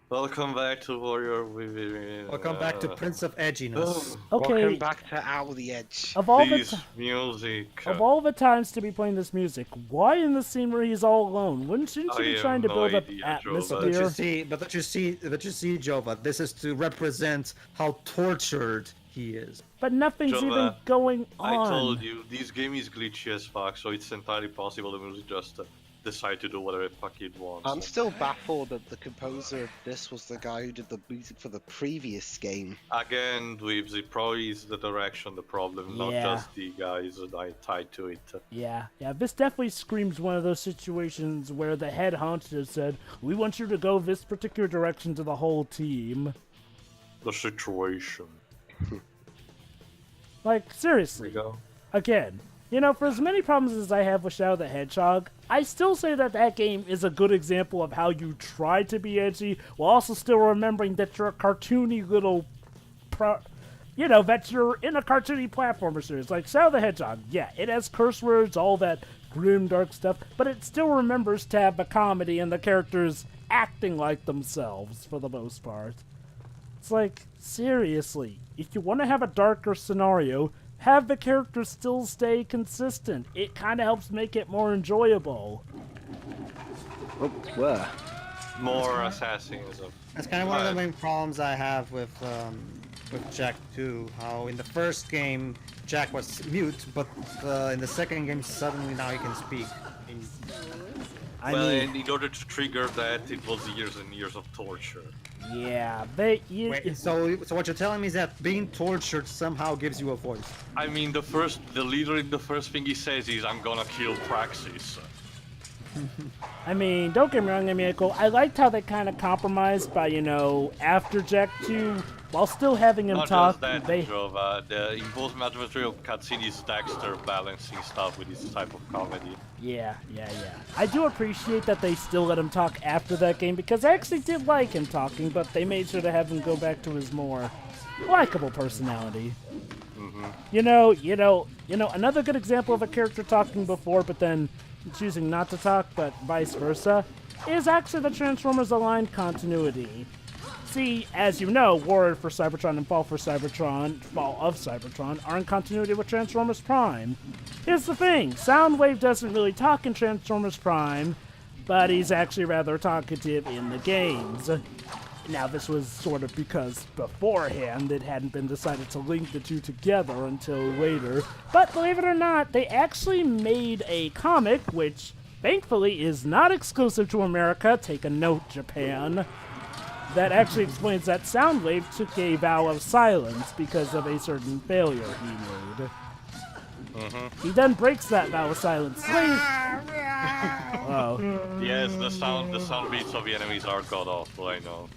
Welcome back to Warrior. Welcome back to Prince of Edginess. Welcome Okay, back to Out of the Edge. of all the This music. of all the times to be playing this music, why in the scene where he's all alone? Shouldn't you I be have trying to no build up idea, atmosphere? Jova. But you see, Jova, this is to represent how tortured he is. But nothing's Jova, even going on. I told you, this game is glitchy as fuck, so it's entirely possible the music just decide to do whatever the fuck it wants. I'm still baffled that the composer of this was the guy who did the music for the previous game. Again, Dweebs, it probably is the direction the problem, not just the guys that I tied to it. Yeah, this definitely screams one of those situations where the head honcho said, "We want you to go this particular direction to the whole team." The situation. Like, seriously. There we go. Again, you know, for as many problems as I have with Shadow the Hedgehog, I still say that that game is a good example of how you try to be edgy while also still remembering that you're a cartoony little that you're in a cartoony platformer series. Like Shadow the Hedgehog, yeah, it has curse words, all that grim, dark stuff, but it still remembers to have the comedy and the characters acting like themselves for the most part. It's like, seriously, if you want to have a darker scenario, have the characters still stay consistent. It kind of helps make it more enjoyable. Oh, where? More assassins. That's kind of one of the main problems I have with Jack 2. How in the first game Jack was mute, but in the second game suddenly now he can speak. And in order to trigger that, it was years and years of torture. Yeah, so what you're telling me is that being tortured somehow gives you a voice? I mean, the leader in the first thing he says is, "I'm gonna kill Praxis." I mean, don't get me wrong, I liked how they kind of compromised by, after Jack 2, while still having him Not talk, just that, Jova. The involved material cutscene is Dexter balancing stuff with this type of comedy. Yeah. I do appreciate that they still let him talk after that game, because I actually did like him talking, but they made sure to have him go back to his more likable personality. Another good example of a character talking before, but then choosing not to talk, but vice versa, is actually the Transformers Aligned continuity. See, as you know, Warrior for Cybertron and Fall of Cybertron are in continuity with Transformers Prime. Here's the thing, Soundwave doesn't really talk in Transformers Prime, but he's actually rather talkative in the games. Now, this was sort of because beforehand it hadn't been decided to link the two together until later. But believe it or not, they actually made a comic, which thankfully is not exclusive to America, take a note, Japan, that actually explains that Soundwave took a vow of silence because of a certain failure he made. He then breaks that vow of silence. Oh. Yes, the sound beats of the enemies are god awful, I know.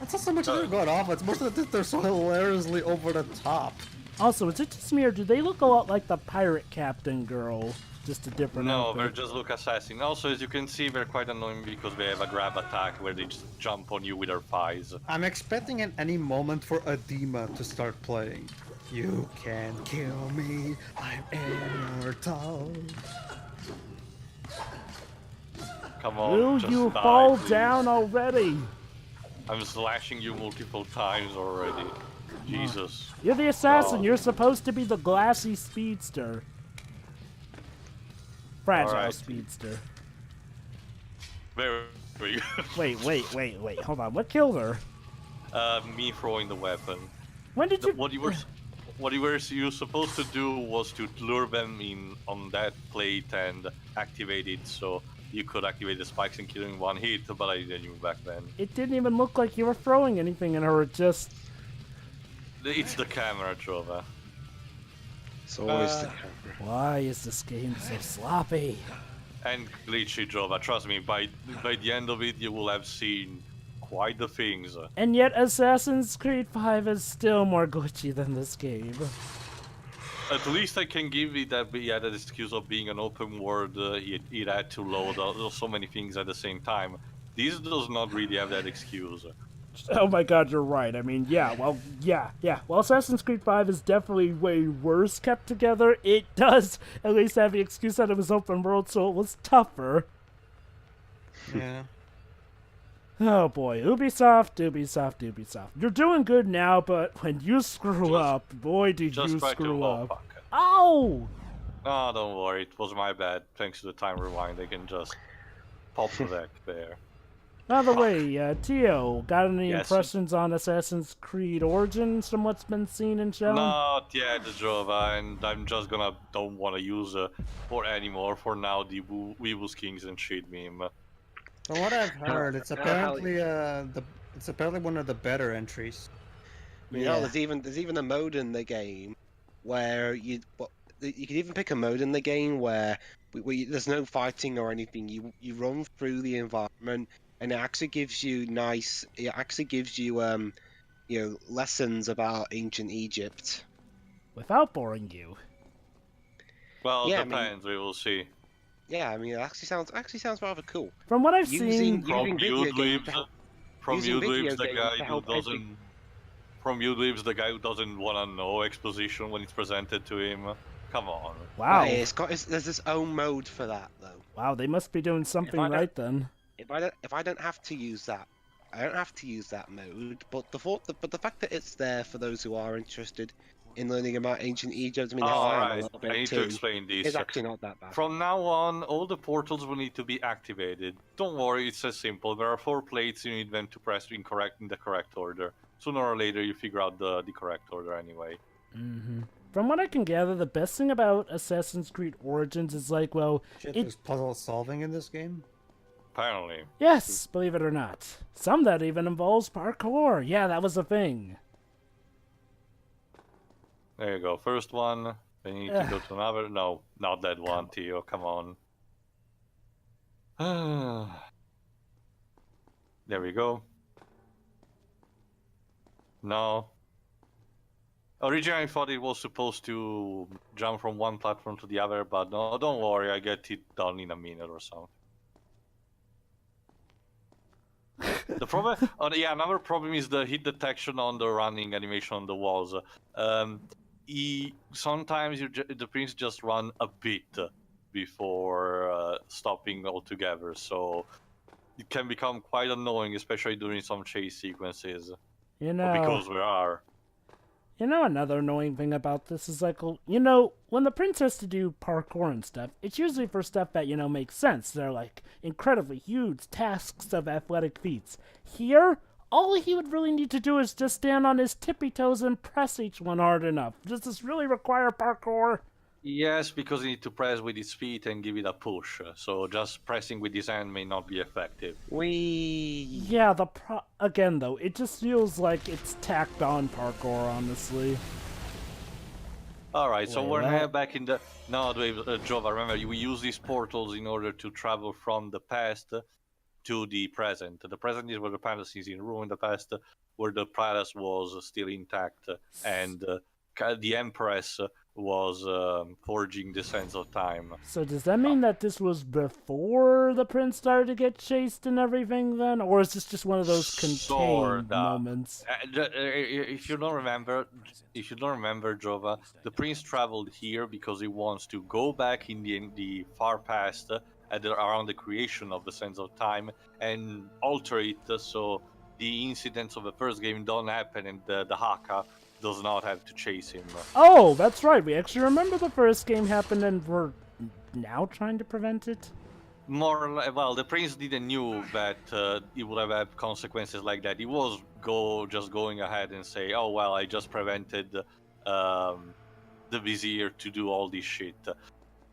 It's not so much that they're god awful, it's more that they're so hilariously over the top. Also, is it just me or do they look a lot like the pirate captain girl? Just a different outfit? They just look assassin. Also, as you can see, they're quite annoying because they have a grab attack where they just jump on you with their thighs. I'm expecting at any moment for Adema to start playing. You can kill me, I'm immortal. Come on, Will just you die, fall please. down already? I'm slashing you multiple times already. Jesus. You're the assassin. God. You're supposed to be the glassy speedster. Fragile Alright. speedster. Very good. Wait. Hold on. What killed her? Me throwing the weapon. When did you... What you were supposed to do was to lure them in on that plate and activate it so you could activate the spikes and kill in one hit, but I didn't back then. It didn't even look like you were throwing anything at her. It just... It's the camera, Jova. It's always the camera. Why is this game so sloppy? And glitchy, Jova. Trust me, by the end of it, you will have seen quite the things. And yet Assassin's Creed 5 is still more glitchy than this game. At least I can give it that excuse of being an open world. It had to load so many things at the same time. This does not really have that excuse. Oh my god, you're right. I mean, yeah. Well, Assassin's Creed 5 is definitely way worse kept together. It does at least have the excuse that it was open world, so it was tougher. Yeah. Oh boy, Ubisoft, Ubisoft, Ubisoft. You're doing good now, but when you screw up, boy, did Just you try to screw wall up. pocket. Oh! Oh, don't worry, it was my bad. Thanks to the time rewind, I can just pop the deck there. By the Fuck. way, Tio, got any Yes? impressions on Assassin's Creed Origins from what's been seen and shown? Not yet, Jova, and I'm just gonna don't want to use for anymore for now the Weebles Kings and shit meme. From what I've heard, it's Hell, apparently it's apparently one of the better entries. You know, there's even a mode in the game where you can even pick a mode in the game where there's no fighting or anything. You run through the environment, and it actually gives you lessons about ancient Egypt. Without boring you. Well, Yeah, I depends. We will see. Yeah, I mean, it actually sounds rather cool. From what I've Using seen, From video games to help. From using video the games guy to who help doesn't. From the guy who doesn't want to know exposition when it's presented to him. Come on. wow. Hey, there's its own mode for that though. Wow, they must be doing something don't- right then. If I don't have to use that, I don't have to use that mode. But the fact that it's there for those who are interested in learning about ancient Egypt, I mean, hell, I am a Alright, little I bit need to too. explain this. It's actually not that bad. From now on, all the portals will need to be activated. Don't worry, it's as simple. There are 4 plates, you need them to press in the correct order. Sooner or later, you figure out the correct order anyway. Mm-hmm. From what I can gather, the best thing about Assassin's Creed Origins is like, well, Shit, it there's puzzle solving in this game. Apparently. yes, believe it or not. Some that even involves parkour. Yeah, that was a thing. There you go. First one. Then you need to go to another. No, not that one, Tio. Come on. There we go. No. Originally, I thought it was supposed to jump from one platform to the other, but no, don't worry. I get it done in a minute or something. The problem, another problem is the hit detection on the running animation on the walls. Sometimes the prints just run a bit before stopping altogether, so it can become quite annoying, especially during some chase sequences. You know, Because we are. You know, another annoying thing about this is like, you know, when the prince has to do parkour and stuff, it's usually for stuff that, you know, makes sense. They're like incredibly huge tasks of athletic feats. Here, all he would really need to do is just stand on his tippy toes and press each one hard enough. Does this really require parkour? Yes, because you need to press with his feet and give it a push. So just pressing with his hand may not be effective. Yeah, again though, it just feels like it's tacked on parkour, honestly. Alright, so Wait, we're what? now back in the... No, Jova, remember, we use these portals in order to travel from the past to the present. The present is where the palace is in ruin, the past where the palace was still intact, and the Empress was forging the sense of time. So does that mean that this was before the prince started to get chased and everything then? Or is this just one of those contained Sorta. moments? If you don't remember, Jova, the prince traveled here because he wants to go back in the far past around the creation of the sense of time and alter it so the incidents of the first game don't happen and the Dahaka does not have to chase him. Oh, that's right. We actually remember the first game happened and we're now trying to prevent it? Well, the prince didn't knew that it would have had consequences like that. He was just going ahead and say, oh, well, I just prevented the vizier to do all this shit.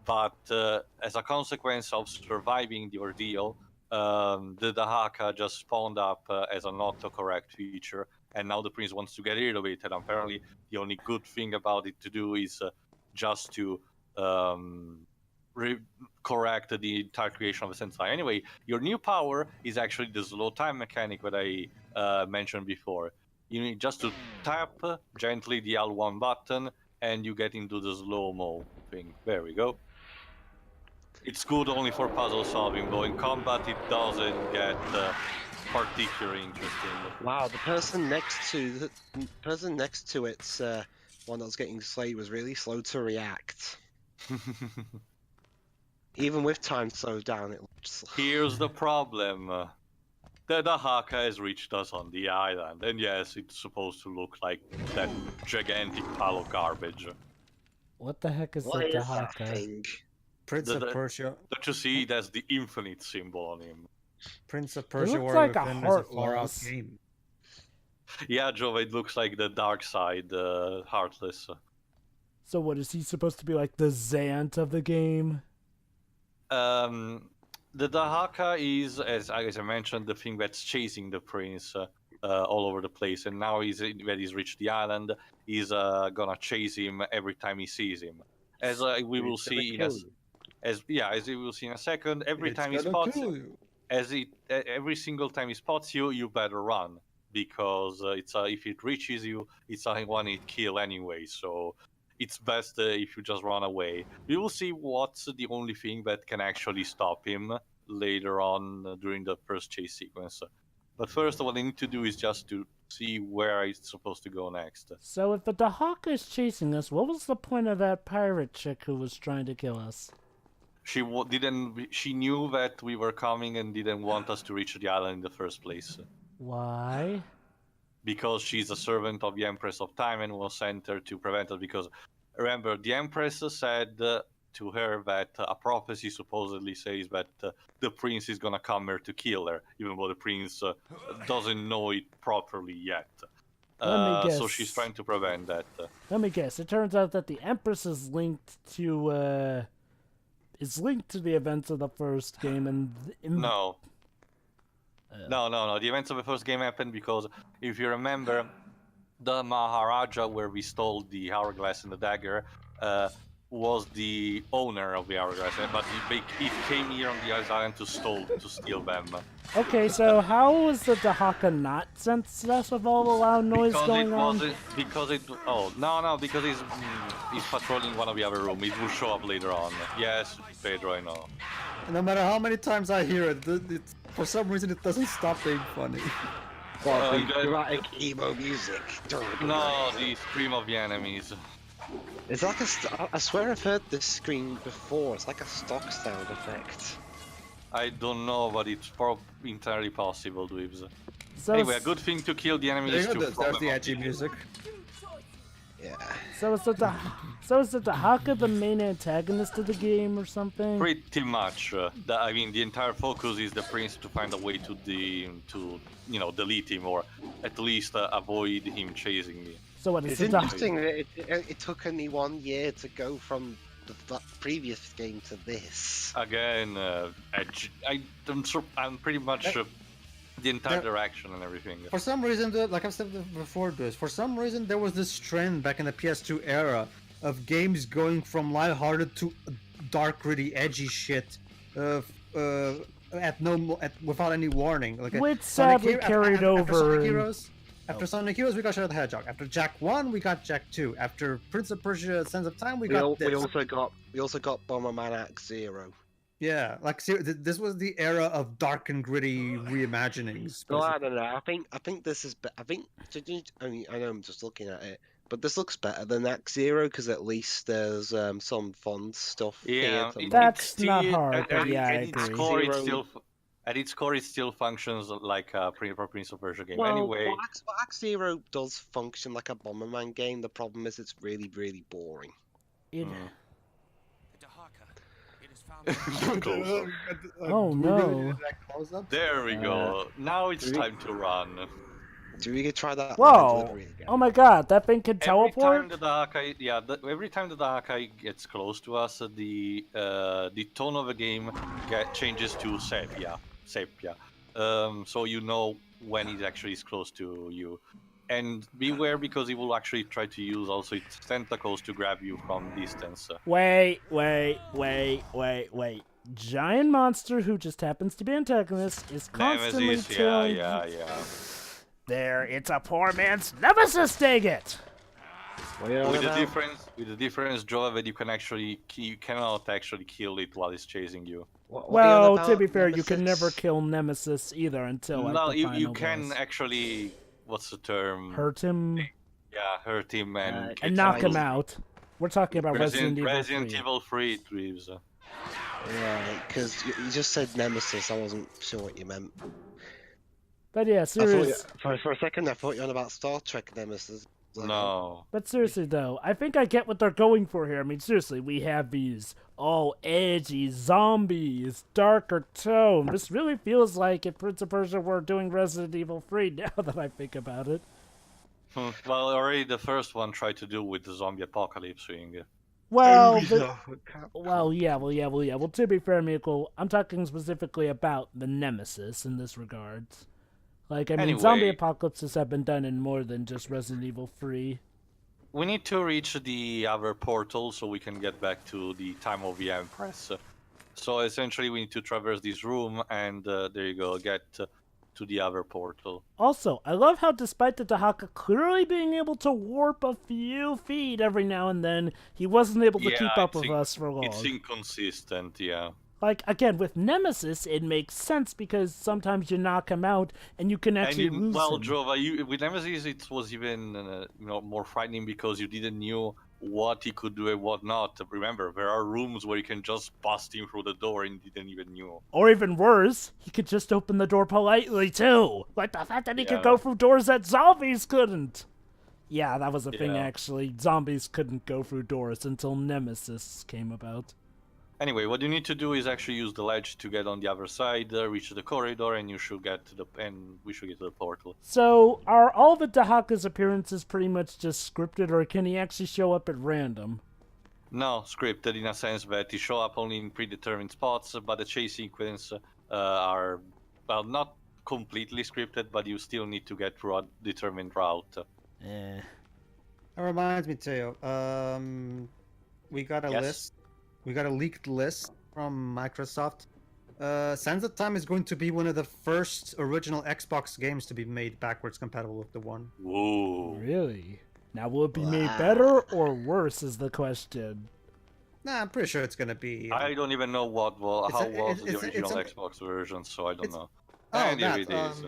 But as a consequence of surviving the ordeal, the Dahaka just spawned up as an autocorrect feature, and now the prince wants to get rid of it. And apparently, the only good thing about it to do is just to correct the entire creation of the Sensei. Anyway, your new power is actually the slow time mechanic that I mentioned before. You need just to tap gently the L1 button, and you get into the slow-mo thing. There we go. It's good only for puzzle solving, but in combat it doesn't get particularly interesting. Wow, the person next to it's one that was getting slayed was really slow to react. Even with time slowed down, it looks. Here's the problem. The Dahaka has reached us on the island, and yes, it's supposed to look like that gigantic pile of garbage. What the heck is What the is that Dahaka? thing? Prince of The- Persia. Don't you see? That's the infinite symbol on him. Prince of Persia looks War like a Within is a far-out heartless. game. Yeah, Joe, it looks like the dark side, Heartless. So what, is he supposed to be like the Zant of the game? The Dahaka is, as I mentioned, the thing that's chasing the prince all over the place, and now when he's reached the island, he's gonna chase him every time he sees him. As we will see in as we will see in a second, every time he spots you. every single time he spots you, you better run, because if it reaches you, it's a one-hit kill anyway. So it's best if you just run away. We will see what's the only thing that can actually stop him later on during the first chase sequence. But first, what I need to do is just to see where it's supposed to go next. So if the Dahaka is chasing us, what was the point of that pirate chick who was trying to kill us? She didn't. She knew that we were coming and didn't want us to reach the island in the first place. Why? Because she's a servant of the Empress of Time and was sent her to prevent us. Because remember, the Empress said to her that a prophecy supposedly says that the prince is gonna come here to kill her, even though the prince doesn't know it properly yet. Let me guess. So she's trying to prevent that. Let me guess. It turns out that the Empress is linked to the events of the first game, and No. No. The events of the first game happened because, if you remember, the Maharaja, where we stole the hourglass and the dagger, was the owner of the hourglass, but he came here on the island to steal them. Okay, so how was the Dahaka not sensed us with all the loud noise going on? Because he's patrolling one of the other rooms. It will show up later on. Yes, Pedro, I know. No matter how many times I hear it, for some reason it doesn't stop being funny. Dramatic emo music. No, the scream of the enemies. It's like I swear I've heard this scream before. It's like a stock sound effect. I don't know, but it's entirely possible, Dweebs. So Anyway, a good thing to kill the enemies is to throw There's them the off edgy music. Yeah. So is the Dahaka the main antagonist of the game or something? Pretty much. The entire focus is the prince to find a way to delete him, or at least avoid him chasing me. So what is It's the Dahaka? interesting that it took only 1 year to go from the previous game to this. Again, I'm pretty much the entire direction and everything. For some reason, like I've said before, for some reason there was this trend back in the PS2 era of games going from lighthearted to dark, gritty, edgy shit, without any warning. Like Which sadly carried over. After Sonic Heroes, we got Shadow the Hedgehog. After Jak 1, we got Jak 2. After Prince of Persia: Sands of Time, we got this. We also got Bomberman Act Zero. Yeah, like this was the era of dark and gritty reimaginings. No, I don't know. I think this is. I mean, I know I'm just looking at it, but this looks better than Act Zero because at least there's some fun stuff. Yeah, here That's not hard, but yeah, I agree. At its core, it still functions like a Prince of Persia game. Well, Anyway, Act Zero does function like a Bomberman game. The problem is it's really, really boring. Oh no! There we go. Now it's time to run. Do we try that? Whoa! Oh my God, that thing can teleport. Every time the Dahaka gets close to us, the tone of the game changes to sepia. So you know when it actually is close to you. And beware, because he will actually try to use also its tentacles to grab you from distance. Wait. Giant monster who just happens to be antagonist is constantly Nemesis, killing. yeah. There, it's a poor man's Nemesis, dang it! With the difference, Joe, that you cannot actually kill it while it's chasing you. Well, to be fair, you can never kill Nemesis either until No, the you final can boss. actually. What's the term? Hurt him. Yeah, hurt him and knock him out. We're talking about Resident Evil 3, Reeves. Right, because you just said Nemesis. I wasn't sure what you meant. But yeah, serious. For a second, I thought you were on about Star Trek Nemesis. No. But seriously, though, I think I get what they're going for here. I mean, seriously, we have these all edgy zombies, darker tone. This really feels like if Prince of Persia were doing Resident Evil 3 now that I think about it. Well, already the first one tried to do with the zombie apocalypse thing. Well, Well, to be fair, Miko, I'm talking specifically about the Nuh-mesis in this regard. Like, I mean, Anyway. zombie apocalypses have been done in more than just Resident Evil 3. We need to reach the other portal so we can get back to the time of the Empress. So essentially we need to traverse this room and there you go, get to the other portal. Also, I love how despite the Dahaka clearly being able to warp a few feet every now and then, he wasn't able to keep up with us for long. It's inconsistent, yeah. Like, again, with Nuh-mesis, it makes sense because sometimes you knock him out and you can actually lose well, him. Jova, with Nemesis it was even more frightening because you didn't know what he could do and what not. Remember, there are rooms where you can just bust him through the door and you didn't even know. Or even worse, he could just open the door politely, too. Like the fact that he could go through doors that zombies couldn't. Yeah, that was a thing, actually. Zombies couldn't go through doors until Nuh-mesis came about. Anyway, what you need to do is actually use the ledge to get on the other side, reach the corridor, and we should get to the portal. So, are all the Dahaka's appearances pretty much just scripted, or can he actually show up at random? No, scripted in a sense that he show up only in predetermined spots, but the chase sequence are, well, not completely scripted, but you still need to get through a determined route. That reminds me, Teo. We got a list. We got a leaked list from Microsoft. Sands of Time is going to be one of the first original Xbox games to be made backwards compatible with the One. Whoa. Really? Now, will it be made better or worse is the question. Nah, I'm pretty sure it's going to be... I don't even know how was the original Xbox version, so I don't know. And here it is.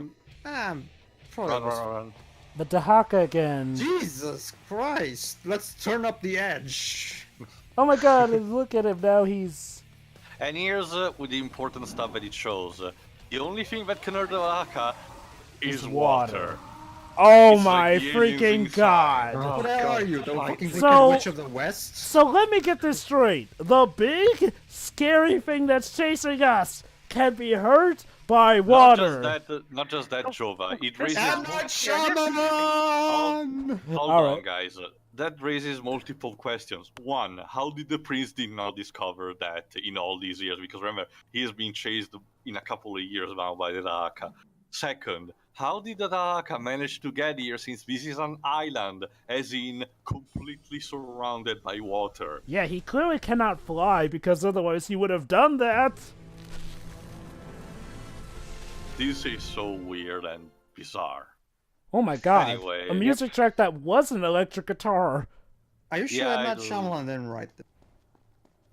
Run. The Dahaka again. Jesus Christ! Let's turn up the edge. Oh my god, look at him now, he's... And here's with the important stuff that it shows. The only thing that can hurt the Dahaka is water. Oh It's my like the aliens freaking inside. god. What are you, the fucking So- Wicked Witch of the West? So let me get this straight. The big, scary thing that's chasing us can be hurt by water. Not just that, Jova. It raises... M. Night Shyamalan! Hold All on, right. guys. That raises multiple questions. One, how did the prince did not discover that in all these years? Because remember, he has been chased in a couple of years now by the Dahaka. Second, how did the Dahaka manage to get here since this is an island, as in completely surrounded by water? Yeah, he clearly cannot fly because otherwise he would have done that. This is so weird and bizarre. Oh my god. Anyway, a music track that was an electric guitar. Are you sure Yeah, M. I Night do. Shyamalan didn't write this?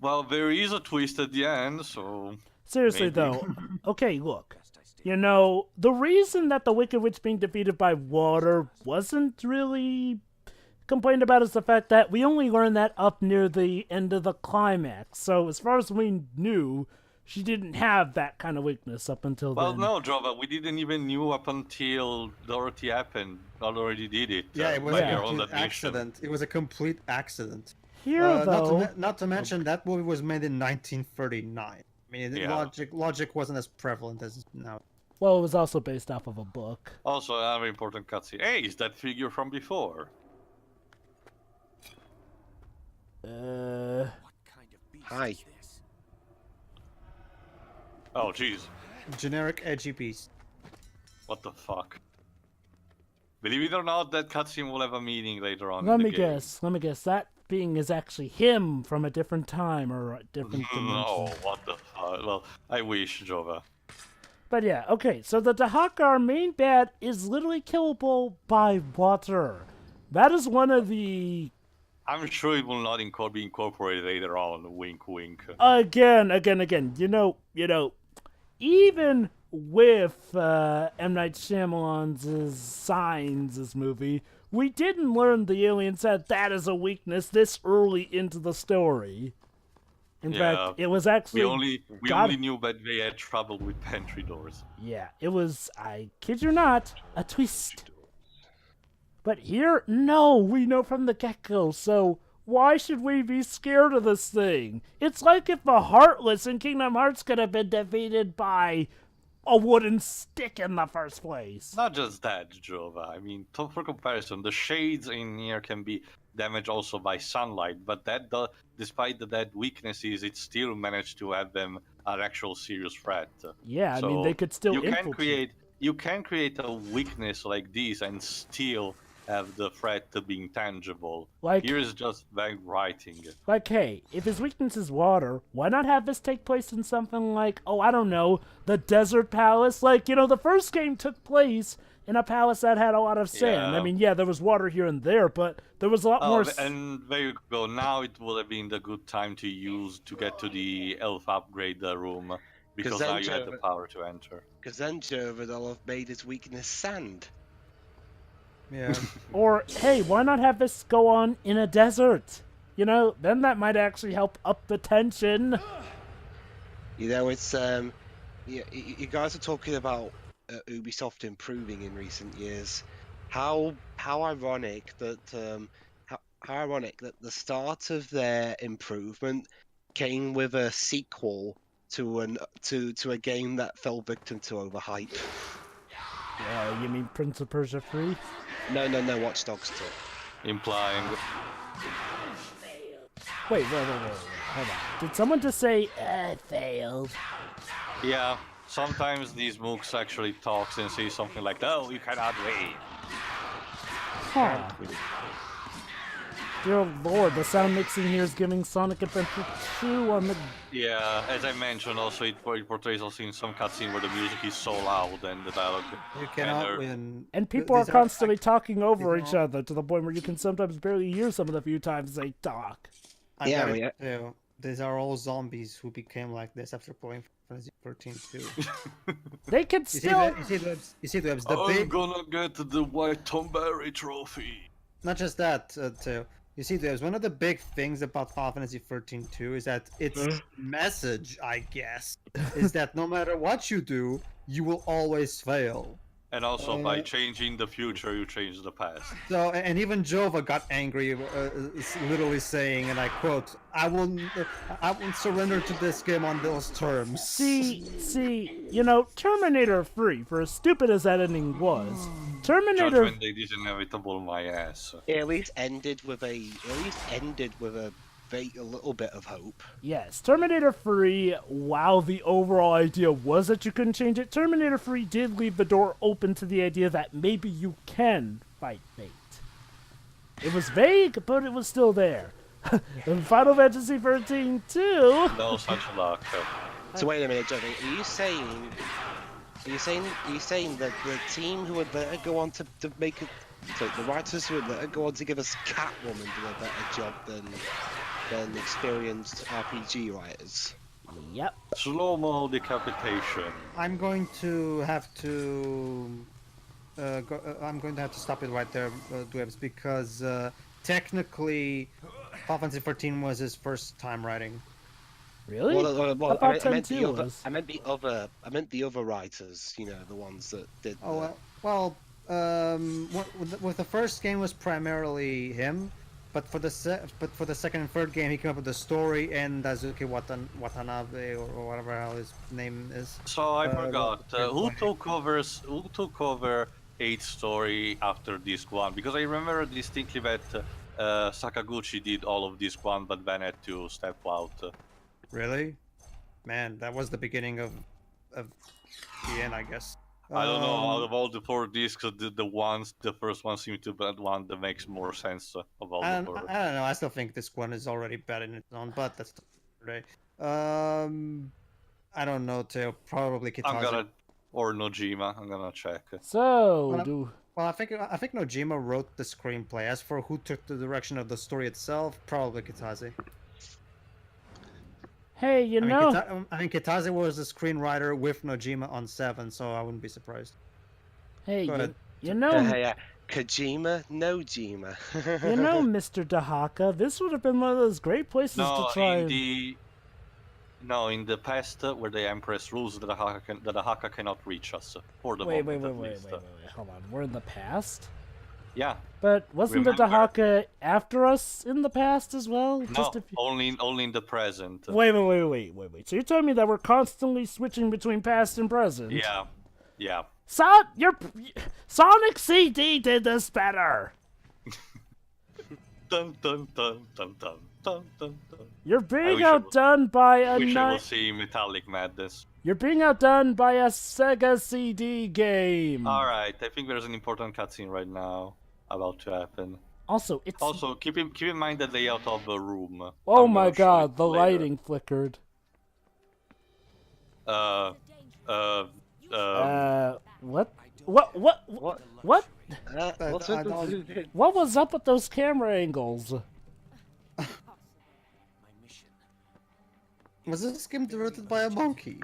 Well, there is a twist at the end, so... Seriously Maybe. though, okay, look. You know, the reason that the Wicked Witch being defeated by water wasn't really complained about is the fact that we only learned that up near the end of the climax. So as far as we knew, she didn't have that kind of weakness up until Well, then. no, Jova, we didn't even knew up until Dorothy happened. Already did it. Yeah, it was by a her own complete admission. accident. It was a complete accident. Here, though... Not to mention that movie was made in 1939. I mean, Yeah. logic wasn't as prevalent as now. Well, it was also based off of a book. Also, another important cutscene. Hey, is that figure from before? Hi. Oh, jeez. Generic edgy beast. What the fuck? Believe it or not, that cutscene will have a meaning later on Let in the me game. guess. That being is actually him from a different time or a different dimension. No, what the fuck? Well, I wish, Jova. But yeah, okay, so the Dahaka, our main bad, is literally killable by water. That is one of the... I'm sure it will not be incorporated later on. Wink, wink. Again, you know, even with M. Night Shyamalan's Signs, this movie, we didn't learn the aliens had that as a weakness this early into the story. In Yeah. fact, it was actually We only knew that they had trouble with pantry doors. yeah, it was, I kid you not, a twist. But here, no, we know from the get-go, so why should we be scared of this thing? It's like if the Heartless in Kingdom Hearts could have been defeated by a wooden stick in the first place. Not just that, Jova. I mean, for comparison, the shades in here can be damaged also by sunlight, but despite that weaknesses, it still managed to have them an actual serious threat. Yeah, I mean, they could still infiltrate. You can create a weakness like this and still have the threat to being tangible. Like, here is just bad writing. Like, hey, if his weakness is water, why not have this take place in something like, oh, I don't know, the Desert Palace? Like, you know, the first game took place in a palace that had a lot of sand. Yeah. I mean, yeah, there was water here and there, but there was a lot more... And there you go. Now it would have been the good time to get to the elf upgrade room, because now you had the power to enter. Because then Jova will have made his weakness sand. Yeah. Or, hey, why not have this go on in a desert? You know, then that might actually help up the tension. You know, it's you guys are talking about Ubisoft improving in recent years. How ironic that how ironic that the start of their improvement came with a sequel to a game that fell victim to overhype. Yeah, you mean Prince of Persia 3? No, Watch Dogs 2. Implying. Wait, hold on. Did someone just say, it failed? Yeah, sometimes these mooks actually talks and say something like, "Oh, you cannot wait." Huh. Dear Lord, the sound mixing here is giving Sonic Adventure 2 on the... Yeah, as I mentioned, also it portrays also in some cutscene where the music is so loud and the dialogue. You cannot win. And people are constantly talking over each other to the point where you can sometimes barely hear some of the few times they talk. These are all zombies who became like this after playing Final Fantasy 13 too. They could still... You see the I'm big... gonna get the White Tomberry trophy. Not just that, too. You see, there's one of the big things about Final Fantasy 13 too is that its message, I guess, is that no matter what you do, you will always fail. And also, by changing the future, you change the past. So, and even Jova got angry, literally saying, and I quote, I won't surrender to this game on those terms." See, you know, Terminator 3, for as stupid as that ending was, Terminator... Judgment Day is inevitable, my ass. It at least ended with a little bit of hope. Yes, Terminator 3, while the overall idea was that you couldn't change it, Terminator 3 did leave the door open to the idea that maybe you can fight fate. It was vague, but it was still there. In Final Fantasy 13 too. No such luck. So wait a minute, Johnny. Are you saying that the team who would let it go on to make it, so the writers who would let it go on to give us Catwoman do a better job than experienced RPG writers? Yep. Slow-mo decapitation. I'm going to have to stop it right there, Dwebs, because technically Final Fantasy 14 was his first time writing. Really? Well, I meant the other writers. You know, the ones that did. With the first game was primarily him, but for the second and third game he came up with the story and Daisuke Watanabe or whatever hell his name is. So I forgot who took over 8's story after disc 1, because I remember distinctly that Sakaguchi did all of disc 1, but then had to step out. Really? Man, that was the beginning of the end, I guess. I don't know, out of all the 4 discs, the first one seemed to be the one that makes more sense of all the 4. I don't know, I still think this one is already bad in its own, but that's today. I don't know, Teo. Probably Kitase. Or Nojima, I'm gonna check. So, I think Nojima wrote the screenplay. As for who took the direction of the story itself, probably Kitase. Hey, I think Kitase was the screenwriter with Nojima on 7, so I wouldn't be surprised. Hey, Kojima, Nojima. Mr. Dahaka, this would have been one of those great places to try. No, in the past, where the Empress rules, the Dahaka cannot reach us for the Wait, moment, at least. hold on. We're in the past? Yeah. But wasn't the Remember- Dahaka after us in the past as well? No, only in the present. Wait. So you're telling me that we're constantly switching between past and present? Yeah. Sonic CD did this better. Dun dun dun dun dun dun dun dun. You're being wish I was- outdone by a Wish I will see Metallic Madness. You're being outdone by a Sega CD game. Alright, I think there's an important cutscene right now about to happen. Also, it's Also, keep in mind the layout of the room. oh I'm my gonna show god, it the later. lighting flickered. What? What? What? What? What's I with don't- the... What was up with those camera angles? Was this game directed by a monkey?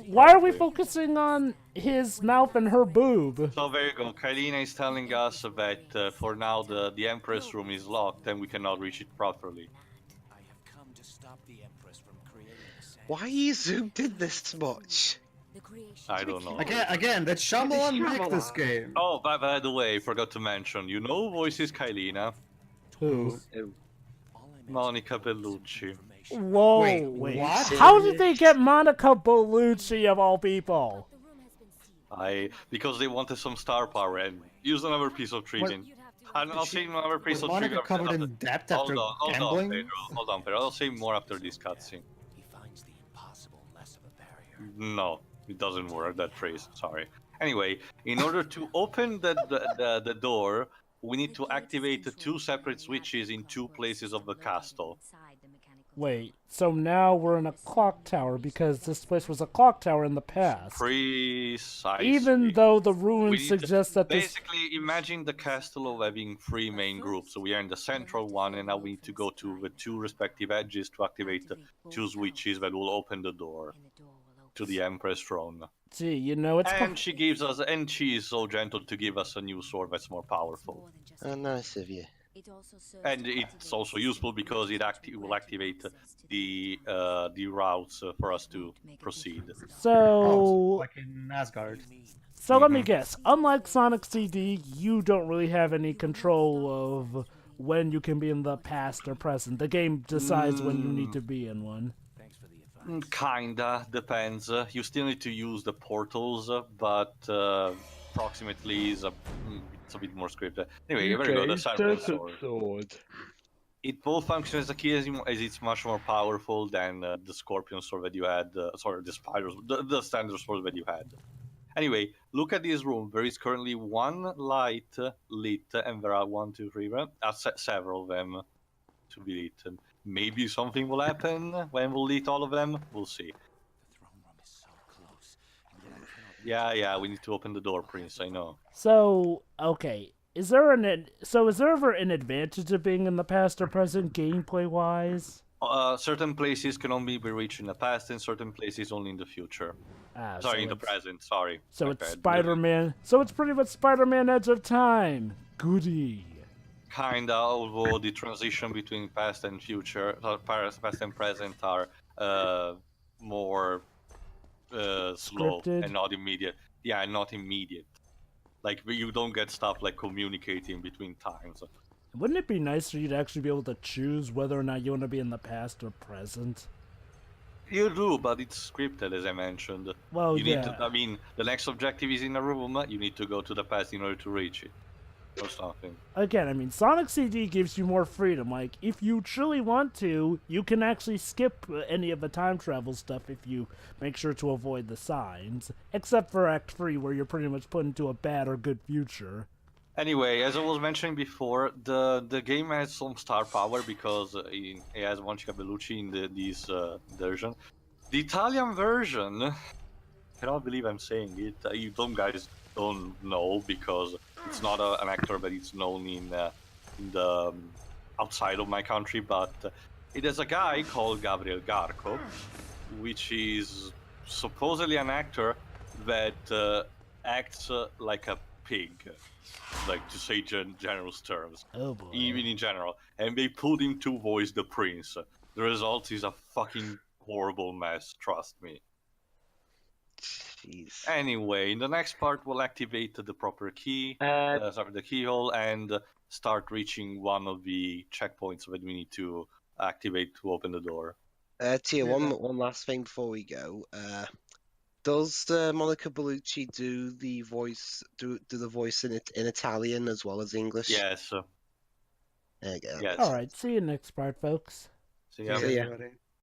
Why are we focusing on his mouth and her boob? So there you go. Kailina is telling us that for now the Empress room is locked and we cannot reach it properly. Why you zoomed in this much? I don't know. Again, that Shyamalan make this game. Oh, by the way, forgot to mention, you know who voices Kailina? Who? Monica Bellucci. Whoa, Wait, wait. what? How did they get Monica Bellucci of all people? Because they wanted some star power and used another piece of trivia. I'll say another piece Was of Monica trivia. covered in debt after gambling? Hold on, Pedro. I'll say more after this cutscene. No, it doesn't work, that phrase, sorry. Anyway, in order to open the door, we need to activate the two separate switches in two places of the castle. Wait, so now we're in a clock tower because this place was a clock tower in the past. Precisely. Even though the We ruins need to- suggest that this... Basically, imagine the castle of having three main groups. So we are in the central one, and now we need to go to the two respective edges to activate the two switches that will open the door to the Empress throne. Gee, you know, it's... And she gives us, and she is so gentle to give us a new sword that's more powerful. Oh, nice of you. And it's also useful because it will activate the routes for us to proceed. Oh, So... like in Asgard. So let me guess. Unlike Sonic CD, you don't really have any control of when you can be in the past or present. The game decides when you need to be in one. Kinda, depends. You still need to use the portals, but approximately it's a bit more scripted. Anyway, there you go, the Cyber Sword. It both functions as a key as it's much more powerful than the Scorpion sword that you had. Sorry, the Spider, the standard sword that you had. Anyway, look at this room. There is currently one light lit, and there are several of them to be lit. Maybe something will happen when we'll lit all of them. We'll see. Yeah, we need to open the door, Prince. I know. So, okay. Is there ever an advantage of being in the past or present gameplay-wise? Certain places can only be reached in the past, and certain places only in the future. Sorry, in the present. Sorry. So My it's bad. Spider-Man. So it's pretty much Spider-Man Edge of Time. Goody. Kinda, although the transition between past and future, past and present are more slow Scripted? and not immediate. Yeah, not immediate. Like you don't get stuff like communicating between times. Wouldn't it be nice for you to actually be able to choose whether or not you want to be in the past or present? You do, but it's scripted, as I mentioned. Well, you need yeah. to. I mean, the next objective is in a room. You need to go to the past in order to reach it, or something. Again, I mean, Sonic CD gives you more freedom. Like, if you truly want to, you can actually skip any of the time travel stuff if you make sure to avoid the signs. Except for Act 3, where you're pretty much put into a bad or good future. Anyway, as I was mentioning before, the game has some star power because it has Monica Bellucci in this version. The Italian version, I cannot believe I'm saying it. You guys don't know because it's not an actor, but it's known in the outside of my country. But it is a guy called Gabriel Garco, which is supposedly an actor that acts like a pig, like to say generous terms, Oh boy. even in general. And they put him to voice the prince. The result is a fucking horrible mess, trust me. Jeez. Anyway, in the next part, we'll activate the proper key, the keyhole, and start reaching one of the checkpoints that we need to activate to open the door. Tia, Yeah. one last thing before we go. Does Monica Bellucci do the voice in Italian as well as English? Yes. There you go. Yes. All right, see you next part, folks. So, yeah. See ya. everybody.